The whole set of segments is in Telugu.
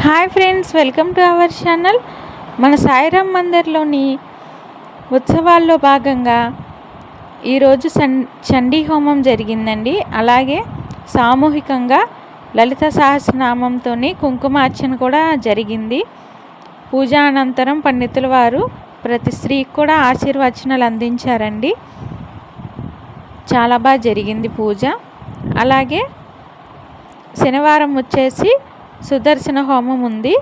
Hi friends, welcome to our channel. మన సాయిరామ్ మందిర్లోని ఉత్సవాల్లో భాగంగా ఈరోజు చండీ హోమం జరిగిందండి. అలాగే సామూహికంగా లలిత సహస్రనామంతో కుంకుమార్చన కూడా జరిగింది. పూజ అనంతరం పండితుల వారు ప్రతి స్త్రీకి కూడా ఆశీర్వచనాలు అందించారండి. చాలా బాగా జరిగింది పూజ. అలాగే శనివారం వచ్చేసి సుదర్శన హోమం ఉంది.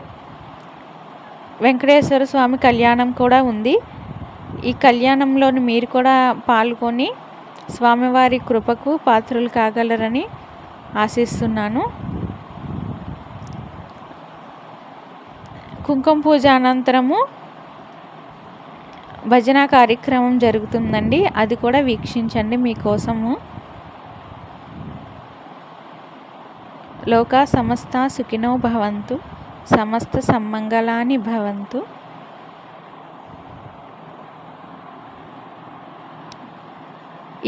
వెంకటేశ్వర స్వామి కళ్యాణం కూడా ఉంది. ఈ కళ్యాణంలోని మీరు కూడా పాల్గొని స్వామివారి కృపకు పాత్రులు కాగలరని ఆశిస్తున్నాను. కుంకుమ పూజ అనంతరము భజన కార్యక్రమం జరుగుతుందండి. అది కూడా వీక్షించండి మీకోసము. లోకా సమస్త సుఖినో భవంతు, సమస్త సమ్మంగళాని భవంతు.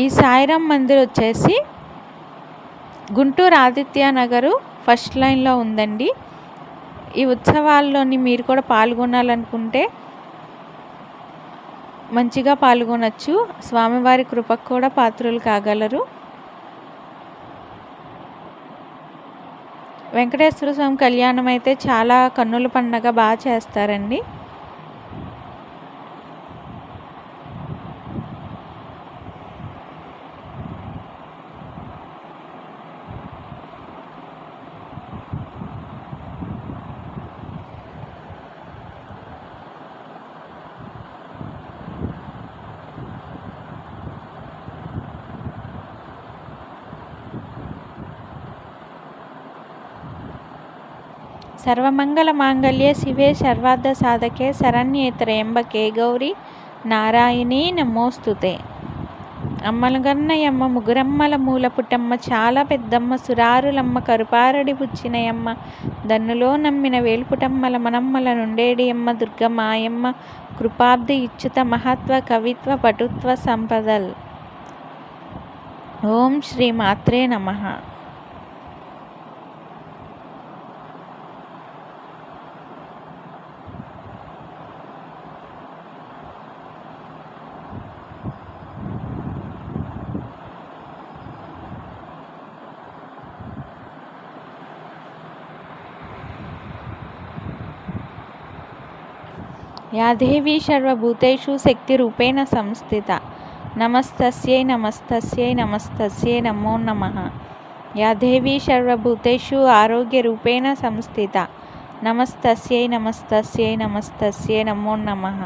ఈ సాయిరామ్ మందిర్ వచ్చేసి గుంటూరు ఆదిత్య నగరు ఫస్ట్ లైన్లో ఉందండి. ఈ ఉత్సవాల్లోని మీరు కూడా పాల్గొనాలనుకుంటే మంచిగా పాల్గొనవచ్చు. స్వామివారి కృపకు కూడా పాత్రులు కాగలరు. వెంకటేశ్వర స్వామి కళ్యాణం అయితే చాలా కన్నుల పండగ బాగా చేస్తారండి. సర్వమంగళ మాంగళ్యే శివే సర్వార్థ సాధకే శరణ్యే త్రయంబకే గౌరీ నారాయణీ నమోస్తుతే. అమ్మలగన్నయమ్మ ముగురమ్మల మూల పుట్టమ్మ చాలా పెద్దమ్మ సురారులమ్మ కరుపారడి పుచ్చినయమ్మ దన్నులో నమ్మిన వేలుపుటమ్మల మనమ్మల నుండేడి అమ్మ దుర్గమాయమ్మ కృపాబ్ది ఇచ్చుత మహత్వ కవిత్వ పటుత్వ సంపదల్. ఓం శ్రీ మాత్రే నమః. యా దేవీ సర్వభూతేషు శక్తిరూపేణ సంస్థిత నమస్తస్యై నమస్తస్యై నమస్తస్యై నమో నమః. యా దేవీ సర్వభూతేషు ఆరోగ్యరూపేణ సంస్థిత నమస్తస్యై నమస్తస్యై నమస్తస్యై నమో నమః.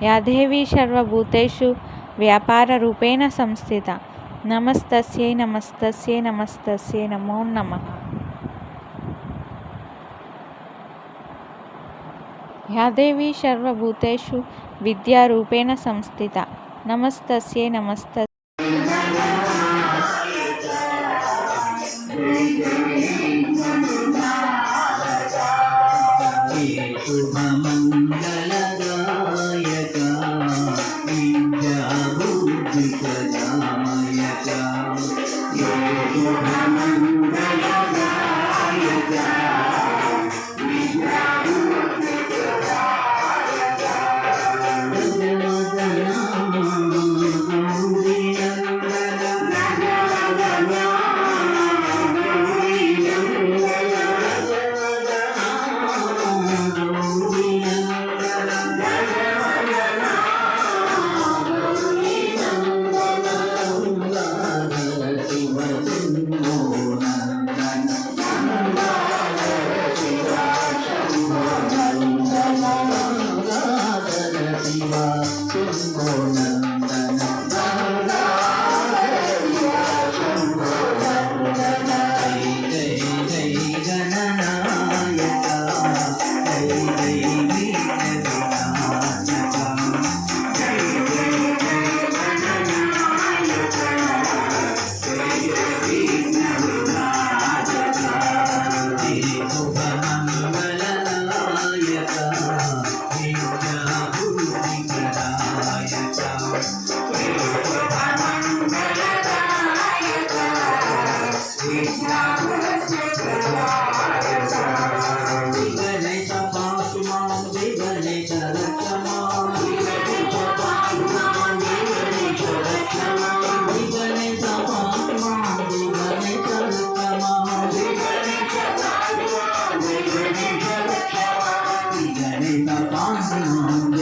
యా దేవీ సర్వభూతేషు వ్యాపారరూపేణ సంస్థిత నమస్తస్యై నమస్తస్యై నమస్తస్యై నమో నమః. యా దేవీ సర్వభూతేషు విద్యారూపేణ సంస్థిత నమస్తస్యై నమస్తస్యై. పాండురంగ